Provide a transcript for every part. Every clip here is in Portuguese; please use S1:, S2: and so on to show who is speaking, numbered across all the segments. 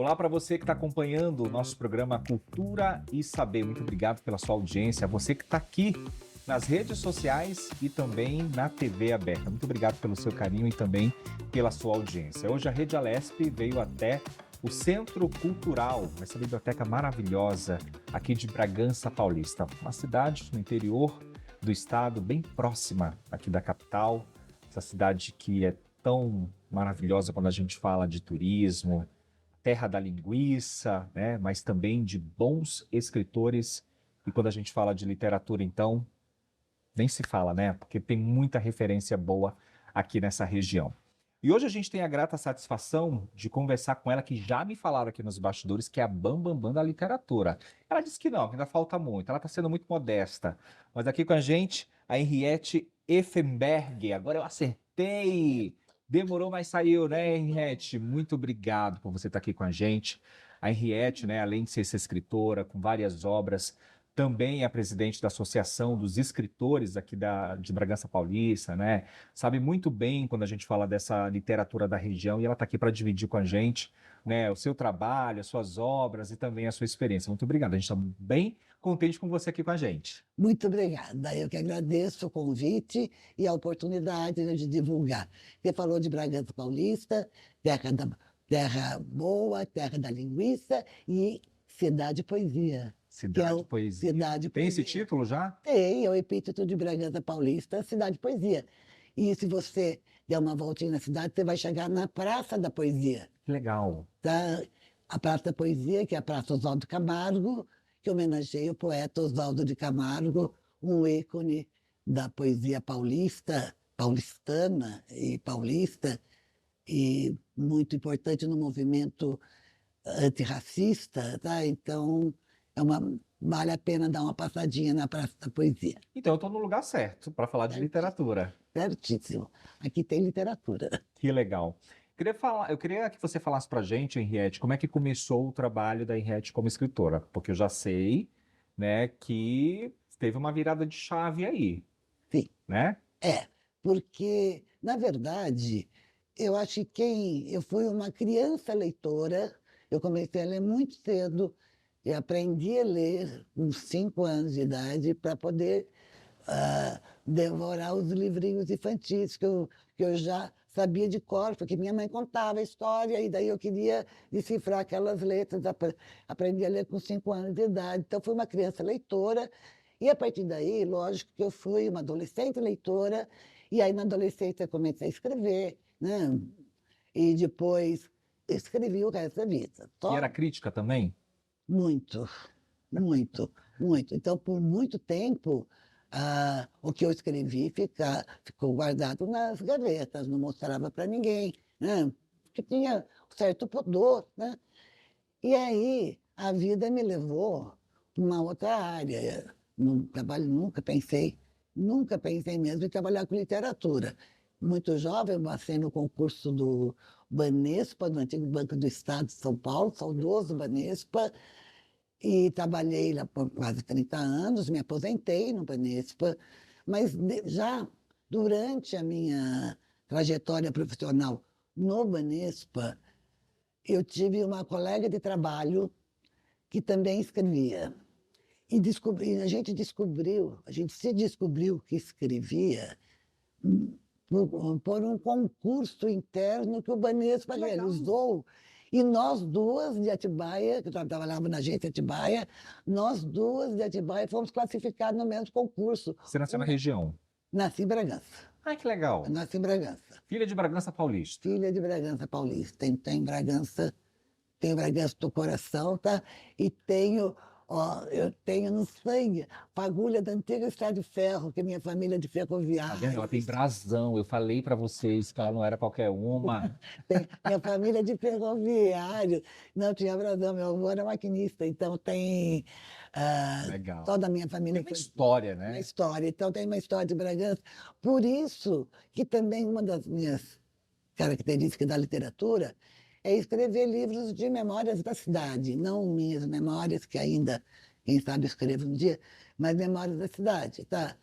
S1: Olá para você que está acompanhando o nosso programa Cultura e Saber. Muito obrigado pela sua audiência. Você que está aqui nas redes sociais e também na TV aberta. Muito obrigado pelo seu carinho e também pela sua audiência. Hoje a Rede Alesp veio até o Centro Cultural, essa biblioteca maravilhosa aqui de Bragança Paulista, uma cidade no interior do estado, bem próxima aqui da capital, essa cidade que é tão maravilhosa quando a gente fala de turismo, terra da linguiça, né? Mas também de bons escritores. E quando a gente fala de literatura, então, nem se fala, né? Porque tem muita referência boa aqui nessa região. E hoje a gente tem a grata satisfação de conversar com ela, que já me falaram aqui nos bastidores, que é a Bambambam da literatura. Ela disse que não, que ainda falta muito, ela está sendo muito modesta. Mas aqui com a gente, a Henriette Effenberg. Agora eu acertei! Demorou, mas saiu, né, Henriette? Muito obrigado por você estar aqui com a gente. A Henriette, né, além de ser essa escritora com várias obras, também é presidente da Associação dos Escritores aqui de Bragança Paulista, né? Sabe muito bem quando a gente fala dessa literatura da região e ela está aqui para dividir com a gente, né, o seu trabalho, as suas obras e também a sua experiência. Muito obrigado, a gente está bem contente com você aqui com a gente.
S2: Muito obrigada. Eu que agradeço o convite e a oportunidade, né, de divulgar. Você falou de Bragança Paulista, terra boa, terra da linguiça e Cidade Poesia.
S1: Cidade Poesia.
S2: Cidade
S1: Tem esse
S2: Poesia.
S1: título já?
S2: Tem, é o epíteto de Bragança Paulista, Cidade Poesia. E se você der uma voltinha na cidade, você vai chegar na Praça da Poesia.
S1: Que legal.
S2: Tá? A Praça da Poesia, que é a Praça Oswaldo Camargo, que homenageia o poeta Oswaldo de Camargo, um ícone da poesia paulistana e paulista, e muito importante no movimento antirracista, tá? Então, vale a pena dar uma passadinha na Praça da Poesia.
S1: Então eu estou no lugar certo para falar de literatura.
S2: Certíssimo. Aqui tem literatura.
S1: Que legal. Eu queria que você falasse para a gente, Henriette, como é que começou o trabalho da Henriette como escritora, porque eu já sei, né, que teve uma virada de chave aí,
S2: Sim.
S1: né?
S2: Porque, na verdade, eu acho que eu fui uma criança leitora, eu comecei a ler muito cedo, e aprendi a ler com 5 anos de idade para poder devorar os livrinhos infantis que eu já sabia de cor, porque minha mãe contava a história e daí eu queria decifrar aquelas letras, aprendi a ler com 5 anos de idade. Então, fui uma criança leitora e, a partir daí, lógico que eu fui uma adolescente leitora e aí, na adolescência, eu comecei a escrever, né? E depois escrevi o resto da vida.
S1: E era crítica também?
S2: Muito, muito, muito. Então, por muito tempo, o que eu escrevi ficou guardado nas gavetas, não mostrava para ninguém, né? Porque tinha um certo pudor, né? E aí a vida me levou para uma outra área. No trabalho nunca pensei mesmo em trabalhar com literatura. Muito jovem, eu passei no concurso do Banespa, do antigo Banco do Estado de São Paulo, saudoso Banespa, e trabalhei lá por quase 30 anos, me aposentei no Banespa, mas já durante a minha trajetória profissional no Banespa, eu tive uma colega de trabalho que também escrevia. E a gente se descobriu que escrevia por um concurso interno que o Banespa realizou. E nós duas de Atibaia, que trabalhávamos na agência Atibaia, nós duas de Atibaia fomos classificadas no mesmo concurso.
S1: Você nasceu na região?
S2: Nasci em Bragança.
S1: Ai, que legal.
S2: Nasci em Bragança.
S1: Filha de Bragança Paulista.
S2: Filha de Bragança Paulista. Tenho Bragança do coração, tá? E eu tenho no sangue fagulha da antiga Estrada de Ferro, que é minha família de
S1: Tá
S2: ferroviária.
S1: vendo? Ela tem brasão. Eu falei para vocês que ela não era qualquer uma.
S2: Minha família de ferroviário. Não tinha brasão, meu avô era maquinista, então tem
S1: Legal.
S2: toda a minha família.
S1: Tem uma história,
S2: Uma
S1: né?
S2: história. Então tem uma história de Bragança. Por isso que também uma das minhas características da literatura é escrever livros de memórias da cidade, não minhas memórias, que ainda, quem sabe, escrevo um dia, mas memórias da cidade, tá?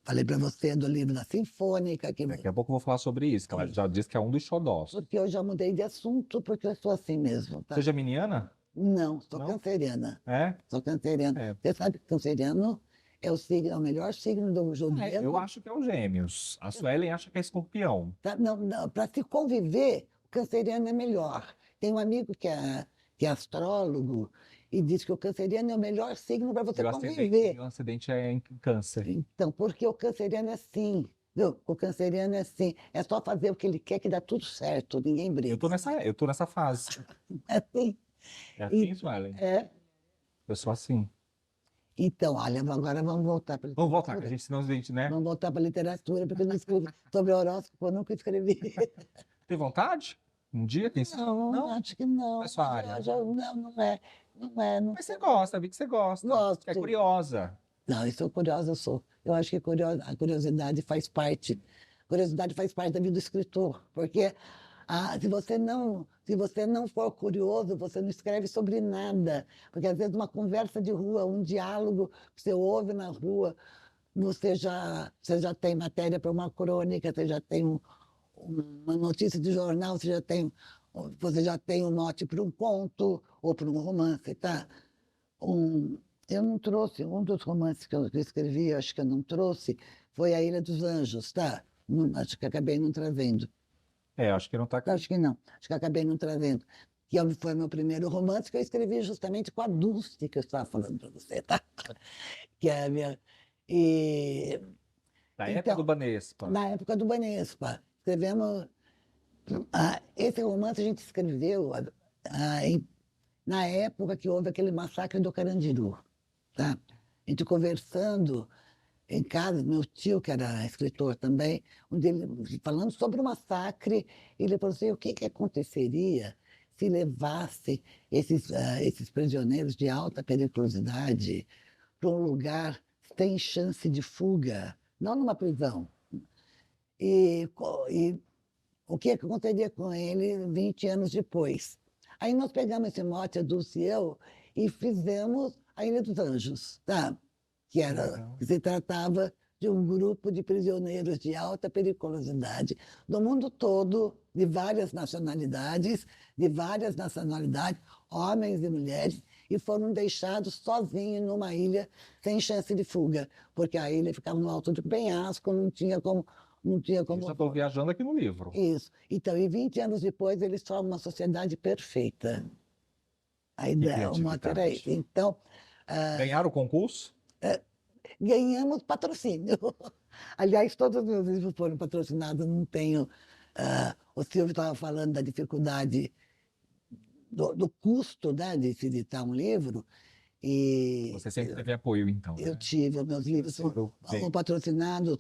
S2: falei para você do livro da Sinfônica,
S1: Daqui a pouco eu vou falar sobre isso, que ela já disse que é um dos xodós.
S2: porque eu já mudei de assunto, porque eu sou assim mesmo, tá?
S1: Você é geminiana?
S2: Não, sou
S1: Não?
S2: canceriana.
S1: É?
S2: Sou canceriana.
S1: É.
S2: Você sabe que canceriano é o signo, é o melhor signo do
S1: É,
S2: zodíaco.
S1: eu acho que é o Gêmeos. A Suelen acha que é Escorpião.
S2: Não, não, para se conviver, o canceriano é melhor. Tem um amigo que é astrólogo e diz que o canceriano é o melhor signo para você conviver.
S1: Meu ascendente é em Câncer.
S2: Então, porque o canceriano é assim, viu? O canceriano é assim, é só fazer o que ele quer que dá tudo certo, ninguém briga.
S1: Eu tô nessa fase.
S2: É assim.
S1: É assim, Suelen?
S2: É.
S1: Eu sou assim.
S2: Então, olha, agora vamos voltar para a
S1: Vamos voltar, que a
S2: literatura.
S1: gente, senão a gente, né?
S2: Vamos voltar para a literatura, porque eu não escrevo sobre horóscopo, eu nunca escrevi.
S1: Tem vontade? Um dia, quem sabe?
S2: Não,
S1: Não?
S2: acho que não.
S1: Não é sua área.
S2: Não, não é. Não é, não.
S1: Mas você gosta, vi que você gosta.
S2: Gosto.
S1: É curiosa.
S2: Não, eu sou curiosa, eu sou. Eu acho que a curiosidade faz parte. Curiosidade faz parte da vida do escritor, porque se você não for curioso, você não escreve sobre nada. Porque às vezes uma conversa de rua, um diálogo que você ouve na rua, você já tem matéria para uma crônica, você já tem uma notícia de jornal, você já tem um mote para um conto ou para um romance, tá? Eu não trouxe, um dos romances que eu escrevi, acho que eu não trouxe, foi A Ilha dos Anjos, tá? Acho que acabei não trazendo.
S1: É, acho que não tá aqui.
S2: Acho que não, acho que acabei não trazendo. Foi meu primeiro romance que eu escrevi justamente com a Dulce, que eu estava falando para você, tá? Que é a minha. E,
S1: Da época
S2: então,
S1: do Banespa.
S2: na época do Banespa, escrevemos. Esse romance a gente escreveu na época que houve aquele massacre do Carandiru, tá? A gente conversando em casa, meu tio, que era escritor também, falando sobre o massacre, ele falou assim, o que aconteceria se levasse esses prisioneiros de alta periculosidade para um lugar sem chance de fuga, não numa prisão. E o que aconteceria com ele 20 anos depois. Aí nós pegamos esse mote, a Dulce e eu, e fizemos a Ilha dos Anjos, tá? Que se tratava de um grupo de prisioneiros de alta periculosidade do mundo todo, de várias nacionalidades, homens e mulheres, e foram deixados sozinhos numa ilha sem chance de fuga, porque a ilha ficava no alto de um penhasco, não tinha como.
S1: Eu já estou viajando aqui no livro.
S2: Isso. Então, e 20 anos depois, eles formam uma sociedade perfeita. A ideia, o mote era esse. Então,
S1: Ganharam o concurso?
S2: ganhamos patrocínio. Aliás, todos os meus livros foram patrocinados, não tenho. O Silvio estava falando da dificuldade do custo, né, de se editar um livro. E
S1: Você sempre teve apoio, então.
S2: eu
S1: Né?
S2: tive, os meus livros são patrocinados,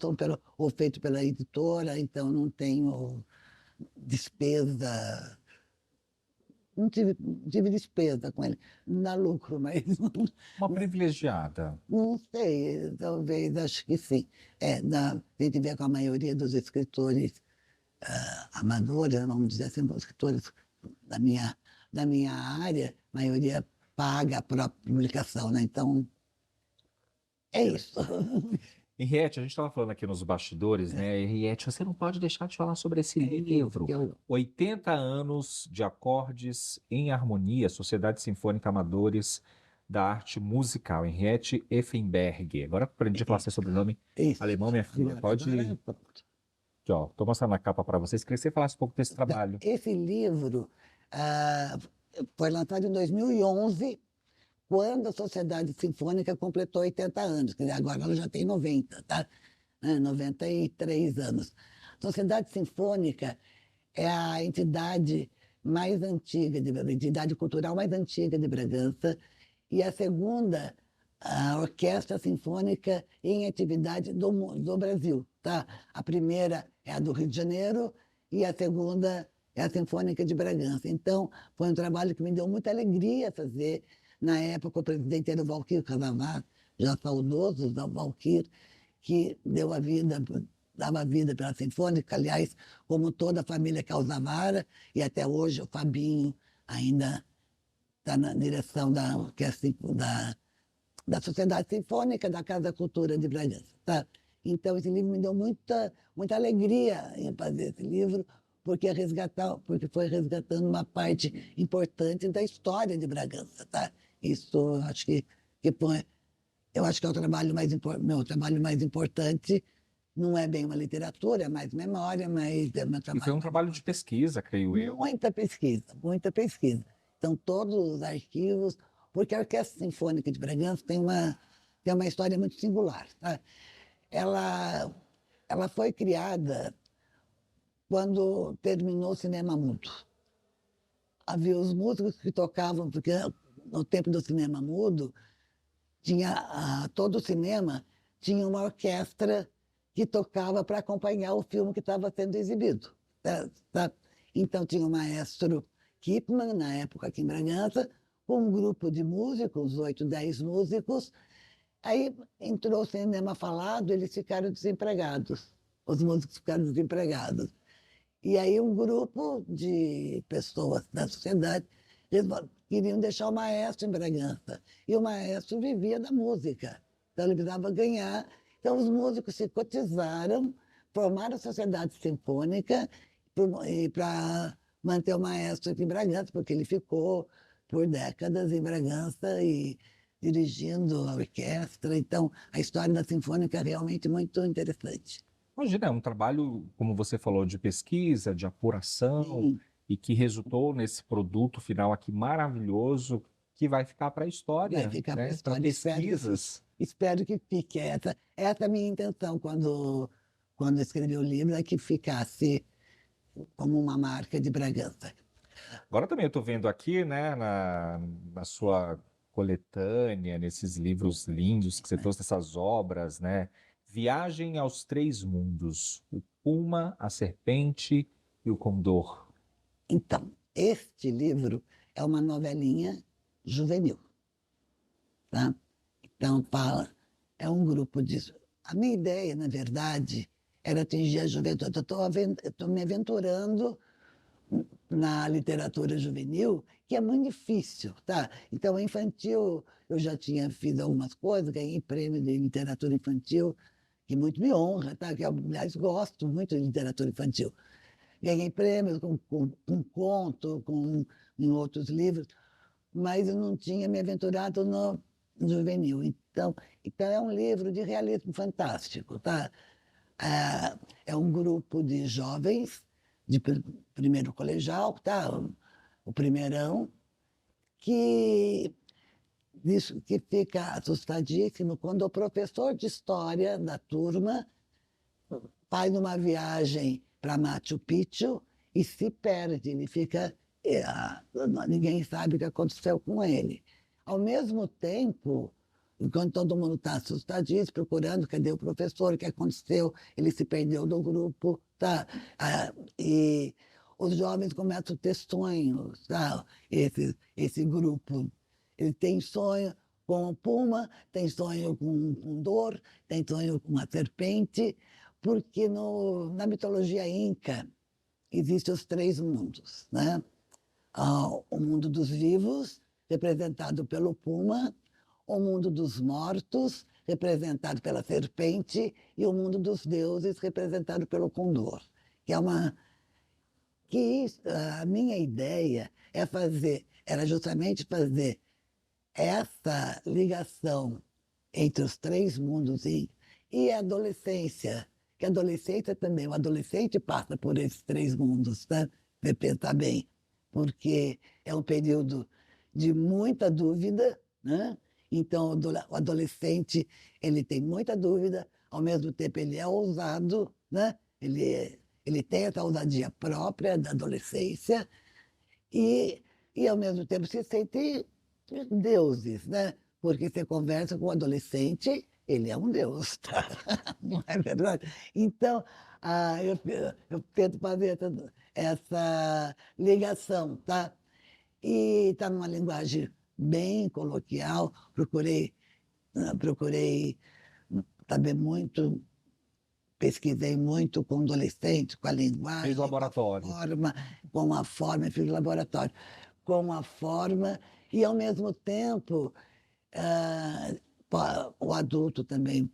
S2: ou feitos pela editora, então não tenho despesa. Não tive despesa com ele. Não dá lucro, mas
S1: Uma privilegiada.
S2: não sei, talvez, acho que sim. A gente vê com a maioria dos escritores amadores, vamos dizer assim, os escritores da minha área, a maioria paga a própria publicação, né? Então, é isso.
S1: Henriette, a gente estava falando aqui nos bastidores, né? Henriette, você não pode deixar de falar sobre esse livro. 80 anos de acordes em harmonia, Sociedade Sinfônica Amadores da Arte Musical, Henriette Effenberg. Agora aprendi a falar seu sobrenome alemão, minha filha. Pode. Aqui, ó, estou mostrando a capa para vocês. Queria que você falasse um pouco desse trabalho.
S2: Esse livro foi lançado em 2011, quando a Sociedade Sinfônica completou 80 anos, quer dizer, agora ela já tem 90, tá? 93 anos. A Sociedade Sinfônica é a entidade mais antiga, a entidade cultural mais antiga de Bragança, e a segunda a orquestra sinfônica em atividade do Brasil, tá? A primeira é a do Rio de Janeiro e a segunda é a Sinfônica de Bragança. Então, foi um trabalho que me deu muita alegria fazer. Na época, o presidente era o Valquír Cavamar, já saudoso, o Valquír, que dava vida pela Sinfônica, aliás, como toda a família Calzamara, e até hoje o Fabinho ainda está na direção da Sociedade Sinfônica da Casa da Cultura de Bragança. Tá? Então, esse livro me deu muita alegria em fazer esse livro, porque foi resgatando uma parte importante da história de Bragança, tá? Isso, que foi, eu acho que é o meu trabalho mais importante. Não é bem uma literatura, é mais memória, mas é meu
S1: E foi
S2: trabalho.
S1: um trabalho de pesquisa, creio eu.
S2: Muita pesquisa, muita pesquisa. Então, todos os arquivos, porque a Orquestra Sinfônica de Bragança tem uma história muito singular. Tá? Ela, ela foi criada quando terminou o cinema mudo. Havia os músicos que tocavam, porque no tempo do cinema mudo, todo o cinema tinha uma orquestra que tocava para acompanhar o filme que estava sendo exibido. Tá? Então tinha o maestro Kipman, na época aqui em Bragança, com um grupo de músicos, 8, 10 músicos. Aí entrou o cinema falado, eles ficaram desempregados. Os músicos ficaram desempregados. E aí um grupo de pessoas da sociedade queriam deixar o maestro em Bragança. E o maestro vivia da música. Então ele precisava ganhar. Então os músicos se cotizaram, formaram a Sociedade Sinfônica para manter o maestro aqui em Bragança, porque ele ficou por décadas em Bragança e dirigindo a orquestra. Então a história da Sinfônica é realmente muito interessante.
S1: Imagina, é um trabalho, como você falou, de pesquisa, de apuração,
S2: Sim.
S1: e que resultou nesse produto final aqui maravilhoso, que vai ficar para a
S2: Vai
S1: história,
S2: ficar para a
S1: né? Para
S2: história.
S1: pesquisas.
S2: Espero que fique. Essa é a minha intenção quando escrevi o livro, é que ficasse como uma marca de Bragança.
S1: Agora também eu estou vendo aqui, né, na sua coletânea, nesses livros lindos que você trouxe, essas obras, né? Viagem aos Três Mundos, o Puma, a Serpente e o Condor.
S2: Então, este livro é uma novelinha juvenil, tá? Então, é um grupo de... A minha ideia, na verdade, era atingir a juventude. Eu estou me aventurando na literatura juvenil, que é muito difícil, tá? Então, infantil, eu já tinha feito algumas coisas, ganhei prêmio de literatura infantil, que muito me honra, tá? Que eu, aliás, gosto muito de literatura infantil. Ganhei prêmios com conto, em outros livros, mas eu não tinha me aventurado no juvenil. Então é um livro de realismo fantástico, tá? É um grupo de jovens de primeiro colegial, tá? O primeirão, que, que fica assustadíssimo quando o professor de história da turma faz uma viagem para Machu Picchu e se perde. Ele fica. Ninguém sabe o que aconteceu com ele. Ao mesmo tempo, enquanto todo mundo está assustadíssimo, procurando cadê o professor, o que aconteceu, ele se perdeu do grupo. Tá? E os jovens começam a ter sonhos, tá? Esse grupo. Ele tem sonho com o puma, tem sonho com um condor, tem sonho com uma serpente, porque na mitologia inca existem os três mundos, né? O mundo dos vivos, representado pelo puma, o mundo dos mortos, representado pela serpente, e o mundo dos deuses, representado pelo condor. Que é uma a minha ideia era justamente fazer essa ligação entre os três mundos e a adolescência, que a adolescência também, o adolescente passa por esses três mundos, tá? Você pensar bem, porque é um período de muita dúvida, né? Então, o adolescente, ele tem muita dúvida, ao mesmo tempo ele é ousado, né? Ele tem essa ousadia própria da adolescência e ao mesmo tempo se sente deuses, né? Porque você conversa com um adolescente, ele é um deus, tá? Não é verdade? Então, eu tento fazer essa ligação, tá? E está numa linguagem bem coloquial, procurei saber muito, pesquisei muito com adolescentes, com a linguagem,
S1: Fez laboratório.
S2: com a forma, fiz laboratório, com a forma, e ao mesmo tempo, o adulto também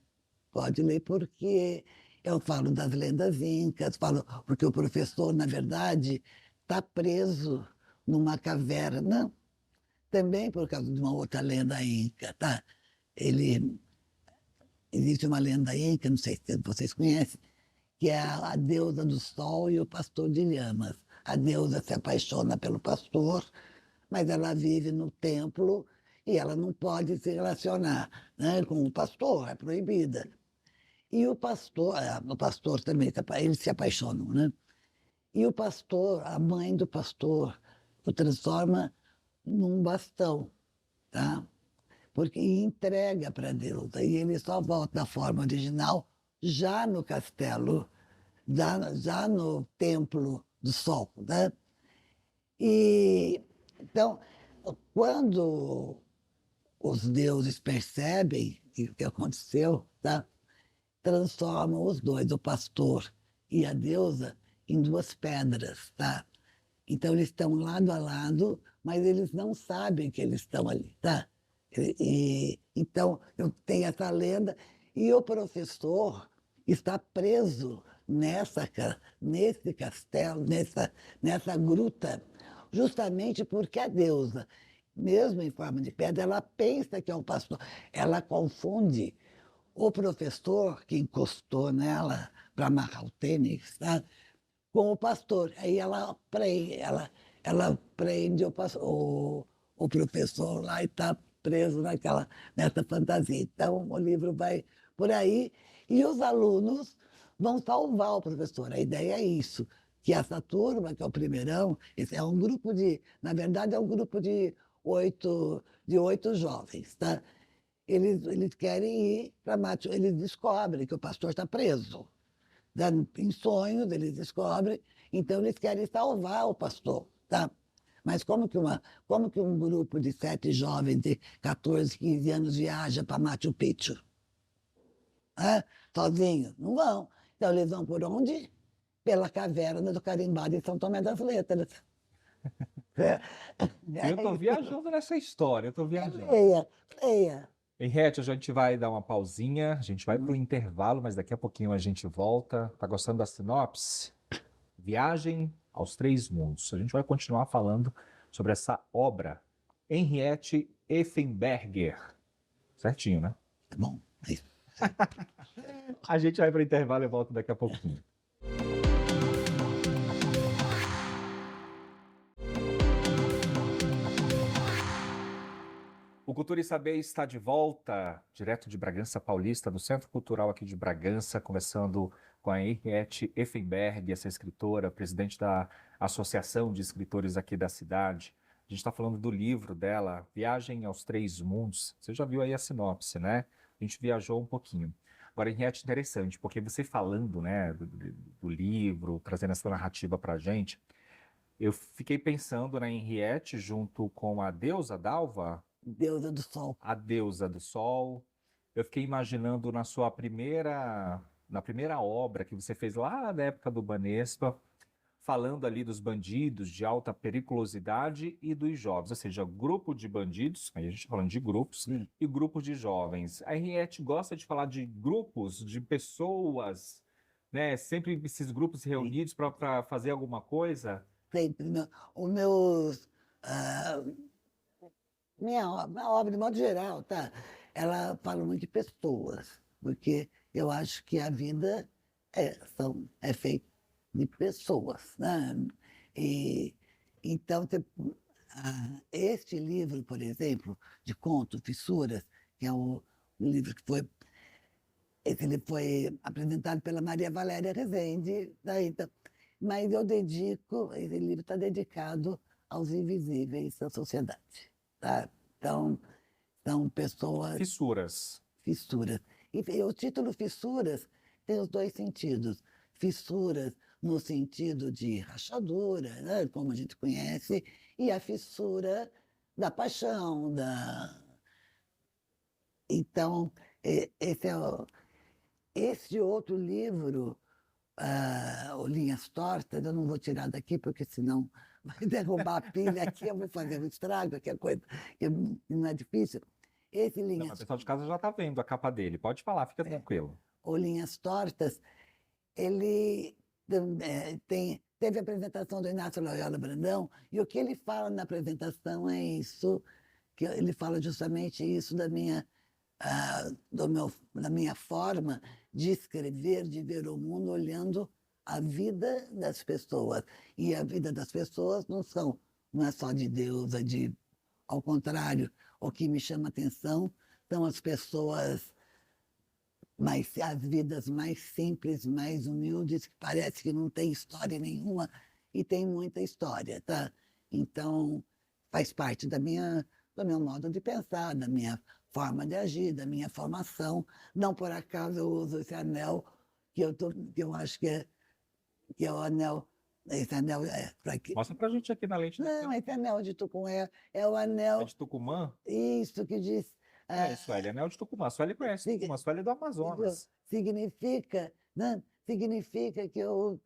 S2: pode ler, porque eu falo das lendas incas, falo porque o professor, na verdade, está preso numa caverna, também por causa de uma outra lenda inca, tá? Ele, existe uma lenda inca, não sei se vocês conhecem, que é a deusa do sol e o pastor de lhamas. A deusa se apaixona pelo pastor, mas ela vive no templo e ela não pode se relacionar, né, com o pastor, é proibida. E o pastor também, eles se apaixonam, né? E o pastor, a mãe do pastor, o transforma num bastão, tá? Porque entrega para Deus. E ele só volta à forma original já no castelo, já no templo do sol, né? E então, quando os deuses percebem o que aconteceu, tá? Transformam os dois, o pastor e a deusa, em duas pedras, tá? Então eles estão lado a lado, mas eles não sabem que eles estão ali, tá? Então eu tenho essa lenda e o professor está preso nesse castelo, nessa gruta, justamente porque a deusa, mesmo em forma de pedra, ela pensa que é um pastor, ela confunde o professor que encostou nela para amarrar o tênis, tá? Com o pastor. Aí ela prende o professor lá e está preso nessa fantasia. Então, o livro vai por aí e os alunos vão salvar o professor. A ideia é isso, que essa turma, que é o primeirão, esse é um grupo na verdade, é um grupo de oito jovens, tá? Eles querem ir para Machu, eles descobrem que o pastor está preso. Em sonhos, eles descobrem, então eles querem salvar o pastor, tá? Mas como que um grupo de 7 jovens de 14, 15 anos viaja para Machu Picchu? Hã? Sozinhos? Não vão. Então eles vão por onde? Pela caverna do Carimbado em São Tomé das Letras. É,
S1: Eu tô viajando nessa história, eu tô viajando.
S2: leia, leia.
S1: Henriette, a gente vai dar uma pausinha, a gente vai para o intervalo, mas daqui a pouquinho a gente volta. Tá gostando da sinopse? Viagem aos Três Mundos. A gente vai continuar falando sobre essa obra. Henriette Effenberger. Certinho, né?
S2: Tá bom. É isso.
S1: A gente vai para o intervalo e volta daqui a pouquinho. O Cultura e Saber está de volta, direto de Bragança Paulista, do Centro Cultural aqui de Bragança, conversando com a Henriette Effenberg, essa escritora, presidente da Associação de Escritores aqui da cidade. A gente está falando do livro dela, Viagem aos Três Mundos. Você já viu aí a sinopse, né? A gente viajou um pouquinho. Agora, Henriette, interessante, porque você falando, né, do livro, trazendo essa narrativa para a gente, eu fiquei pensando na Henriette junto com a deusa Dalva,
S2: Deusa do Sol.
S1: a deusa do sol. Eu fiquei imaginando na primeira obra que você fez lá na época do Banespa, falando ali dos bandidos de alta periculosidade e dos jovens, ou seja, grupo de bandidos, aí a gente está falando de grupos, e grupos de jovens. A Henriette gosta de falar de grupos, de pessoas, né? Sempre esses grupos reunidos para fazer alguma coisa.
S2: Sempre. O meu, ah, minha obra, de modo geral, tá? Ela fala muito de pessoas, porque eu acho que a vida é feita de pessoas, né? E, então, este livro, por exemplo, de conto, Fissuras, que é um livro que ele foi apresentado pela Maria Valéria Rezende, né? Então, mas esse livro está dedicado aos invisíveis da sociedade, tá? Então, são pessoas
S1: Fissuras.
S2: fissuras. E o título Fissuras tem os dois sentidos. Fissuras no sentido de rachadura, né, como a gente conhece, e a fissura da paixão, Então, esse é esse outro livro, o Linhas Tortas, eu não vou tirar daqui, porque senão vai derrubar a pilha aqui, eu vou fazer um estrago, que é coisa que não é difícil. Esse
S1: Não, mas o
S2: Linhas
S1: pessoal de casa já está vendo a capa dele. Pode falar, fica tranquilo.
S2: ou Linhas Tortas, ele teve a apresentação do Inácio Loyola Brandão, e o que ele fala na apresentação é isso, que ele fala justamente isso da minha forma de escrever, de ver o mundo olhando a vida das pessoas. E a vida das pessoas não é só de Deus, ao contrário, o que me chama atenção são as pessoas as vidas mais simples, mais humildes, que parece que não tem história nenhuma e tem muita história, tá? Então, faz parte do meu modo de pensar, da minha forma de agir, da minha formação. Não por acaso eu uso esse anel que eu acho que é o anel. Esse anel é para quê?
S1: Mostra pra gente aqui na lente.
S2: Não, esse anel de Tucumã é o
S1: É
S2: anel.
S1: de Tucumã?
S2: Isso que diz.
S1: É, Sueli, anel de Tucumã. Sueli conhece Tucumã, Sueli é do Amazonas.
S2: Significa, né? Significa que eu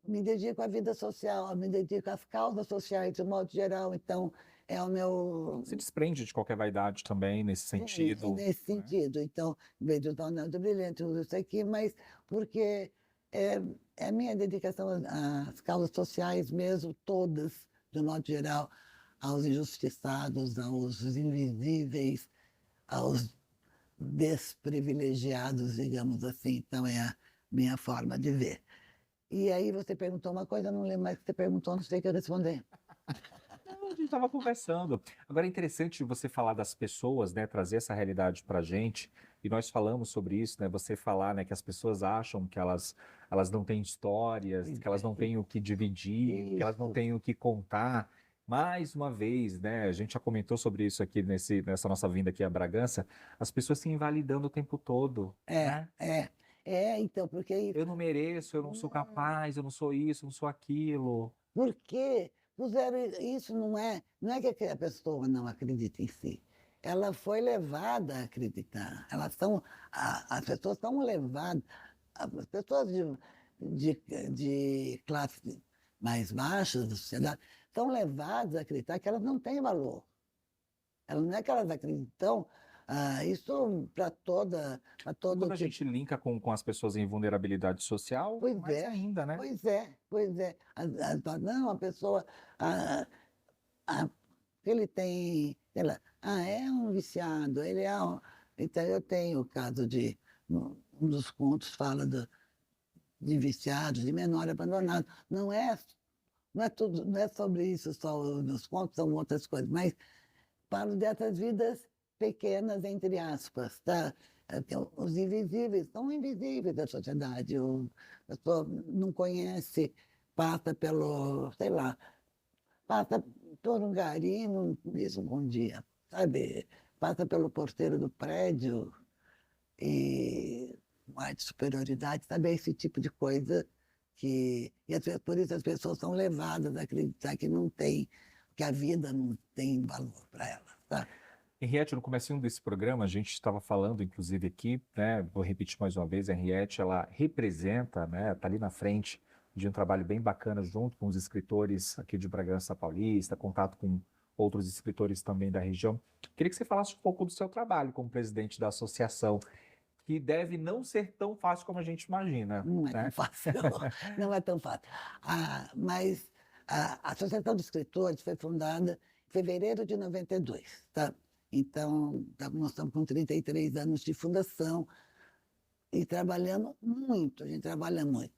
S2: me dedico à vida social, eu me dedico às causas sociais de um modo geral. Então, é o meu.
S1: Se desprende de qualquer vaidade também, nesse sentido.
S2: Nesse sentido. Então, em vez de usar o anel do brilhante, eu uso isso aqui, mas porque é a minha dedicação às causas sociais mesmo, todas, de um modo geral, aos injustiçados, aos invisíveis, aos desprivilegiados, digamos assim. Então, é a minha forma de ver. E aí você perguntou uma coisa, eu não lembro mais o que você perguntou, não sei o que eu responder.
S1: Não, a gente estava conversando. Agora é interessante você falar das pessoas, né, trazer essa realidade para a gente. E nós falamos sobre isso, né? Você falar, né, que as pessoas acham que elas não têm histórias, que elas não têm o que dividir, que elas não
S2: Isso.
S1: têm o que contar. Mais uma vez, né? A gente já comentou sobre isso aqui nessa nossa vinda aqui a Bragança. As pessoas se invalidando o tempo todo, né?
S2: Então, porque
S1: Eu não mereço, eu não sou capaz, eu não sou isso, eu não sou aquilo.
S2: porque puseram isso não é que a pessoa não acredita em si. Ela foi levada a acreditar. As pessoas são levadas, as pessoas de classe mais baixa da sociedade são levadas a acreditar que elas não têm valor. Elas não é que elas acreditam, isso para todo
S1: Quando a
S2: tipo.
S1: gente linka com as pessoas em vulnerabilidade social,
S2: Pois
S1: mais
S2: é,
S1: ainda, né?
S2: pois é, pois é. Não, a pessoa, ah, ah, ele tem, sei lá, é um viciado, ele é um. Então, eu tenho o caso um dos contos fala de viciados, de menor abandonado. Não é sobre isso só os meus contos, são outras coisas, mas falo dessas vidas pequenas, entre aspas, tá? Os invisíveis são invisíveis da sociedade. A pessoa não conhece, passa pelo, sei lá, passa por um gari, não diz um bom dia, sabe? Passa pelo porteiro do prédio e um ar de superioridade, sabe? Esse tipo de coisa por isso as pessoas são levadas a acreditar que não tem, que a vida não tem valor para elas, tá?
S1: Henriette, no comecinho desse programa, a gente estava falando, inclusive aqui, né? Vou repetir mais uma vez, a Henriette, ela representa, né? Está ali na frente de um trabalho bem bacana junto com os escritores aqui de Bragança Paulista, contato com outros escritores também da região. Queria que você falasse um pouco do seu trabalho como presidente da associação, que deve não ser tão fácil como a gente imagina,
S2: Não é tão
S1: né?
S2: fácil, não é tão fácil. Mas a Associação de Escritores foi fundada em fevereiro de 92, tá? Então, nós estamos com 33 anos de fundação e trabalhando muito, a gente trabalha muito.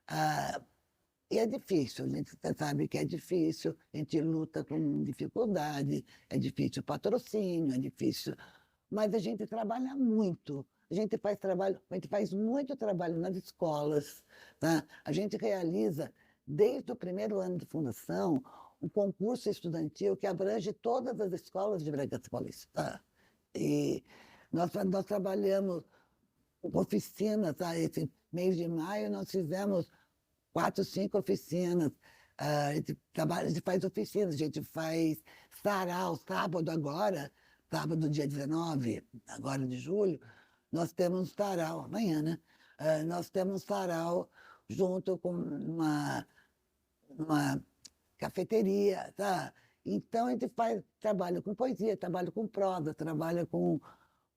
S2: Ah, e é difícil, a gente sabe que é difícil, a gente luta com dificuldade, é difícil o patrocínio, é difícil, mas a gente trabalha muito. A gente faz muito trabalho nas escolas, tá? A gente realiza, desde o primeiro ano de fundação, um concurso estudantil que abrange todas as escolas de Bragança Paulista, tá? E nós trabalhamos oficinas, tá? Esse mês de maio nós fizemos 4, 5 oficinas. A gente faz oficinas, a gente faz sarau, sábado, dia 19, agora de julho, nós temos sarau, amanhã, né? Nós temos sarau junto com uma cafeteria, tá? Então a gente faz trabalho com poesia, trabalho com prosa, trabalho com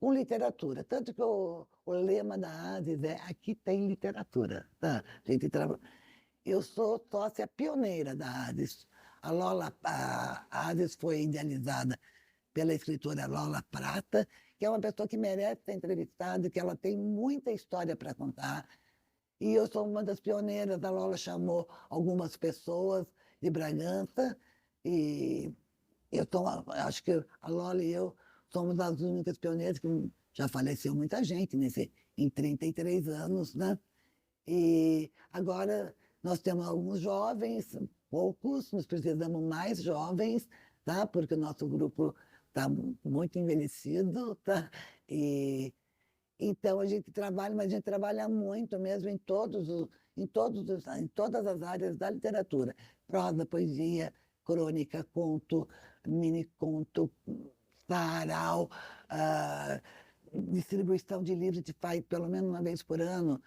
S2: com literatura. Tanto que o lema da ASES é aqui tem literatura. Tá? Eu sou sócia pioneira da ASES. A ASES foi idealizada pela escritora Lola Prata, que é uma pessoa que merece ser entrevistada, que ela tem muita história para contar. E eu sou uma das pioneiras. A Lola chamou algumas pessoas de Bragança e acho que a Lola e eu somos as únicas pioneiras, que já faleceu muita gente em 33 anos, né? E agora nós temos alguns jovens, poucos, nós precisamos mais jovens, tá? Porque o nosso grupo está muito envelhecido, tá? E então a gente trabalha, mas a gente trabalha muito mesmo em todas as áreas da literatura. Prosa, poesia, crônica, conto, mini-conto, sarau, distribuição de livros. A gente faz pelo menos uma vez por ano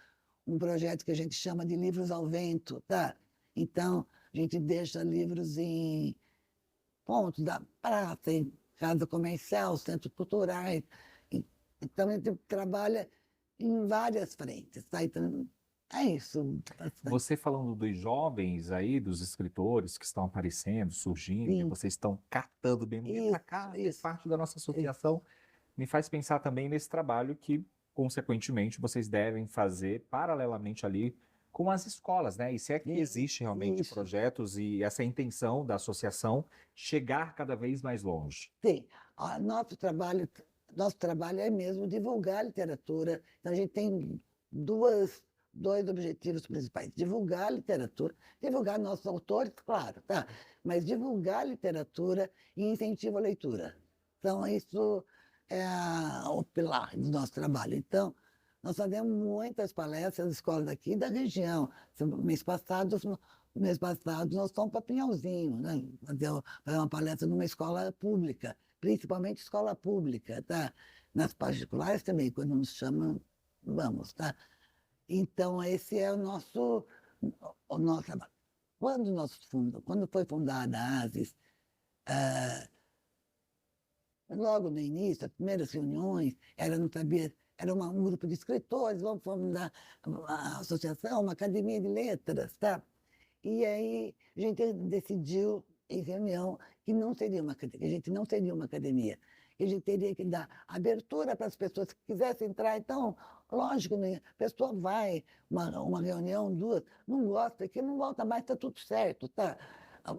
S2: um projeto que a gente chama de Livros ao Vento, tá? Então, a gente deixa livros em pontos da praça, em casa comercial, centros culturais. Então, a gente trabalha em várias frentes, tá? Então, é isso.
S1: Você falando dos jovens aí, dos escritores que estão aparecendo, surgindo, que
S2: Sim,
S1: vocês estão catando bem, vem para cá, faz
S2: isso.
S1: parte da nossa associação, me faz pensar também nesse trabalho que, consequentemente, vocês devem fazer paralelamente ali com as escolas, né? E se é que existe realmente
S2: Isso.
S1: projetos e essa intenção da associação chegar cada vez mais longe.
S2: Sim, nosso trabalho é mesmo divulgar a literatura. Então, a gente tem dois objetivos principais: divulgar a literatura, divulgar nossos autores, claro, tá? Mas divulgar a literatura e incentivo à leitura. Então, isso é o pilar do nosso trabalho. Então, nós fazemos muitas palestras nas escolas daqui da região. Mês passado nós fomos para Pinhalzinho, né? Fazer uma palestra numa escola pública, principalmente escola pública, tá? Nas particulares também, quando nos chamam, vamos, tá? Então, esse é o nosso trabalho. Quando foi fundada a ASES, logo no início, as primeiras reuniões, não sabia, era um grupo de escritores, vamos fundar uma associação, uma academia de letras, tá? E aí a gente decidiu em reunião que não seria que a gente não seria uma academia, que a gente teria que dar abertura para as pessoas que quisessem entrar. Então, lógico, né? A pessoa vai, uma reunião, duas, não gosta, que não volta mais, está tudo certo, tá?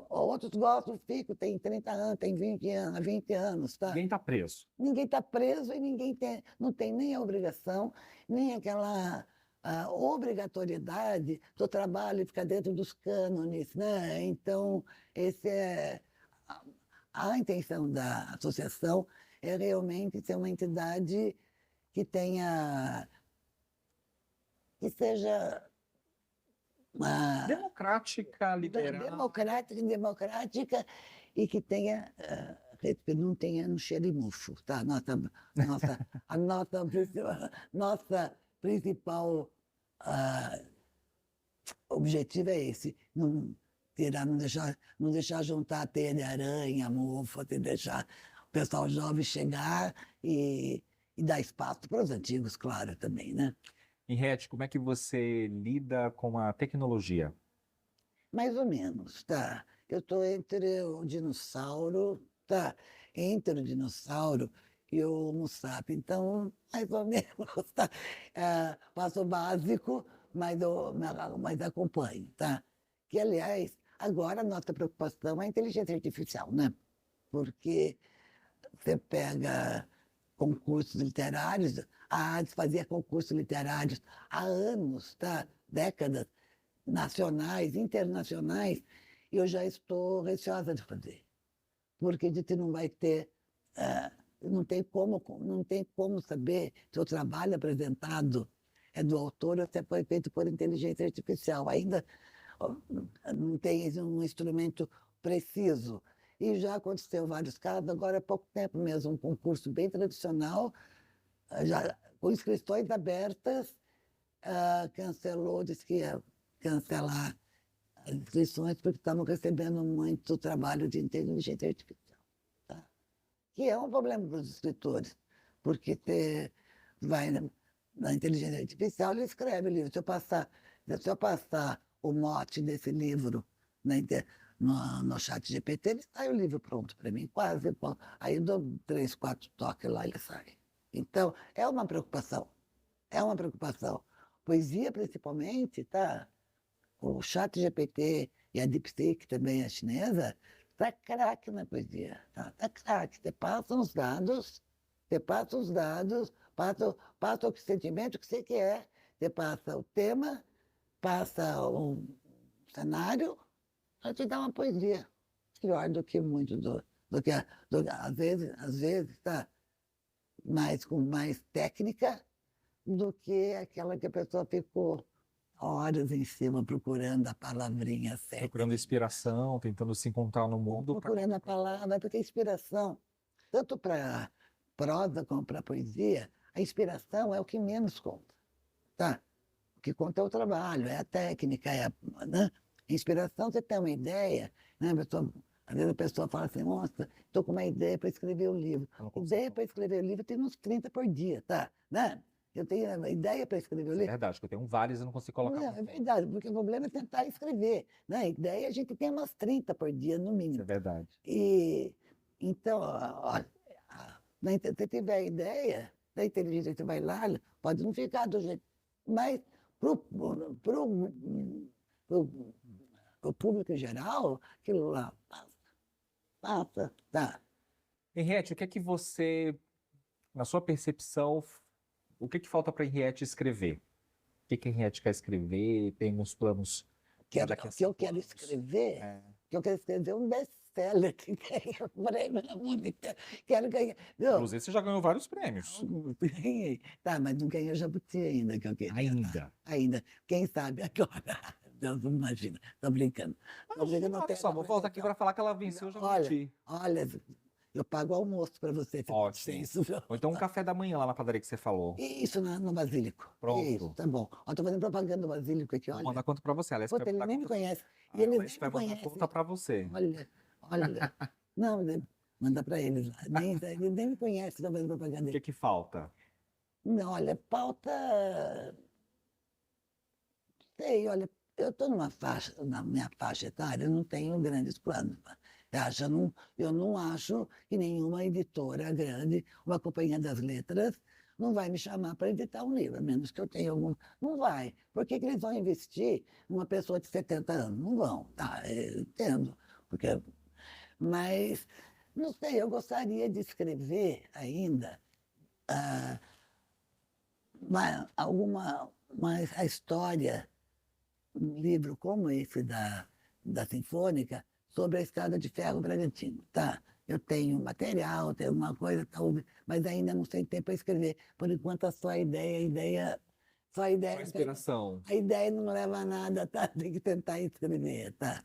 S2: Outros gostam, ficam, tem 30 anos, tem 20 anos, tá?
S1: Ninguém está preso.
S2: Ninguém está preso e não tem nem a obrigação, nem aquela obrigatoriedade do trabalho ficar dentro dos cânones, né? Então, a, a intenção da associação é realmente ser uma entidade que que seja
S1: Democrática, liberal.
S2: democrática e que tenha, que não tenha no cheiro e mufo, tá? Nossa principal objetivo é esse: não deixar juntar teia de aranha, mofo, deixar o pessoal jovem chegar e dar espaço para os antigos, claro, também, né?
S1: Henriette, como é que você lida com a tecnologia?
S2: Mais ou menos, tá? Eu estou entre o dinossauro, tá? Entre o dinossauro e o Homo sapiens. Então, mais ou menos, tá? Faço o básico, mas acompanho, tá? Que, aliás, agora a nossa preocupação é a inteligência artificial, né? Porque você pega concursos literários, a ADES fazia concursos literários há anos, tá? Décadas, nacionais, internacionais, e eu já estou receosa de fazer, porque a gente não vai ter, não tem como saber se o trabalho apresentado é do autor ou se foi feito por inteligência artificial. Ainda não tem um instrumento preciso. E já aconteceu vários casos, agora há pouco tempo mesmo, um concurso bem tradicional, já com inscrições abertas, cancelou, disse que ia cancelar as inscrições porque estavam recebendo muito trabalho de inteligência artificial. Tá? Que é um problema para os escritores, porque você vai na inteligência artificial, ele escreve o livro. Se eu passar o mote desse livro no chat GPT, ele sai o livro pronto para mim, quase. Aí eu dou 3, 4 toques lá, ele sai. Então, é uma preocupação. É uma preocupação. Poesia, principalmente, tá? O chat GPT e a DeepSeek, também a chinesa, tá craque na poesia. Tá craque. Você passa os dados, passa o sentimento que você quer, você passa o tema, passa um cenário, ela te dá uma poesia. Melhor do que muito às vezes, tá? Com mais técnica do que aquela que a pessoa ficou horas em cima procurando a palavrinha certa.
S1: Procurando inspiração, tentando se encontrar no mundo.
S2: Procurando a palavra, porque a inspiração, tanto para prosa como para poesia, a inspiração é o que menos conta, tá? O que conta é o trabalho, é a técnica, né? A inspiração, você tem uma ideia, né? Às vezes a pessoa fala assim, nossa, estou com uma ideia para escrever um livro. Ideia para escrever um livro tem uns 30 por dia, tá? Né? Eu tenho uma ideia para escrever um livro.
S1: É verdade, que eu tenho vários e não consigo colocar.
S2: Não, é verdade, porque o problema é tentar escrever, né? Ideia a gente tem umas 30 por dia, no mínimo.
S1: Isso é verdade.
S2: E, então, se você tiver ideia, da inteligência, você vai lá, pode não ficar do jeito. Mas para o público em geral, aquilo lá passa, tá.
S1: Henriette, o que é que você, na sua percepção, o que é que falta para a Henriette escrever? O que a Henriette quer escrever? Tem uns planos
S2: Que
S1: daqui a
S2: eu
S1: 5
S2: quero
S1: anos?
S2: escrever,
S1: É.
S2: que eu quero escrever um best-seller que ganha o prêmio na música. Quero ganhar. Não,
S1: Inclusive, você já ganhou vários prêmios.
S2: ganhei. Tá, mas não ganhei o Jabuti ainda, que eu queria.
S1: Ainda.
S2: Tá? Ainda. Quem sabe agora. Deus não imagina. Tô brincando. Tô brincando, não
S1: Olha
S2: tem
S1: só, vou voltar aqui para falar que ela venceu o Jabuti.
S2: Olha, eu pago almoço para você.
S1: Ótimo.
S2: Isso,
S1: Ou então um café da manhã lá na padaria que você falou.
S2: isso no Basílico.
S1: Pronto.
S2: Isso, tá bom. Ó, tô fazendo propaganda do Basílico aqui,
S1: Vou
S2: olha.
S1: mandar conta para você. Aliás,
S2: Puta, ele nem me conhece. E ele nem me
S1: vai mandar
S2: conhece.
S1: conta para você.
S2: Olha. Não, manda para eles lá. Ele nem me conhece, tá fazendo propaganda
S1: O que que falta?
S2: Não, olha, pauta. Sei, olha, eu estou na minha faixa etária, eu não tenho grandes planos. Eu não acho que nenhuma editora grande, uma companhia das letras, não vai me chamar para editar um livro, a menos que eu tenha algum. Não vai. Por que eles vão investir numa pessoa de 70 anos? Não vão, tá? Eu entendo. Mas, não sei, eu gostaria de escrever ainda. A história, um livro como esse da Sinfônica, sobre a Estrada de Ferro Bragantino, tá? Eu tenho material, tenho uma coisa, mas ainda não tenho tempo para escrever. Por enquanto, só a ideia.
S1: Só inspiração.
S2: A ideia não leva a nada, tá? Tem que tentar escrever, tá?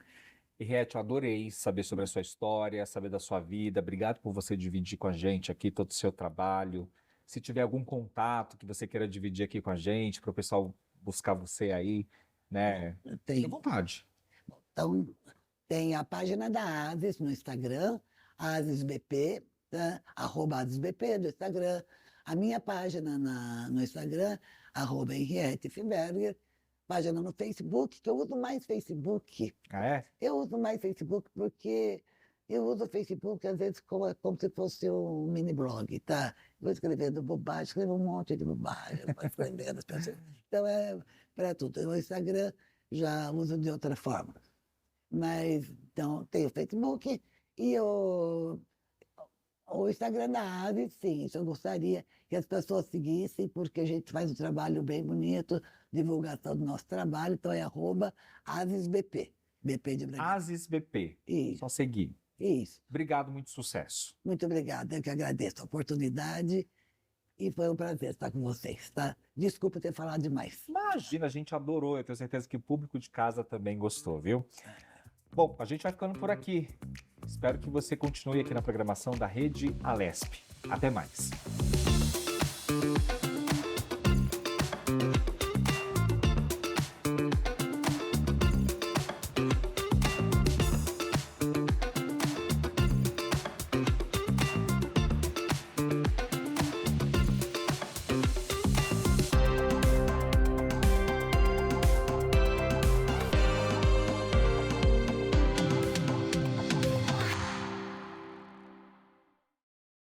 S1: Henriette, eu adorei saber sobre a sua história, saber da sua vida. Obrigado por você dividir com a gente aqui todo o seu trabalho. Se tiver algum contato que você queira dividir aqui com a gente, para o pessoal buscar você aí, né? Fique à vontade.
S2: Então, tem a página da ASES no Instagram, ASESBP, tá? @ASESBP no Instagram. A minha página no Instagram, @Henriettefberger. Página no Facebook, que eu uso mais Facebook.
S1: Ah, é?
S2: Eu uso mais Facebook porque eu uso o Facebook, às vezes, como se fosse um mini blog, tá? Vou escrevendo bobagem, escrevo um monte de bobagem, vou escrevendo as pessoas. Então, é para tudo. O Instagram já uso de outra forma. Mas, então, tem o Facebook e o Instagram da ASES, sim, isso eu gostaria que as pessoas seguissem, porque a gente faz um trabalho bem bonito, divulgação do nosso trabalho, então é @ASESBP, BP de Bragantino.
S1: ASESBP.
S2: Isso.
S1: Só seguir.
S2: Isso.
S1: Obrigado, muito sucesso.
S2: Muito obrigada, eu que agradeço a oportunidade e foi um prazer estar com vocês, tá? Desculpa ter falado demais.
S1: Imagina, a gente adorou. Eu tenho certeza que o público de casa também gostou, viu? Bom, a gente vai ficando por aqui. Espero que você continue aqui na programação da Rede Alesp. Até mais.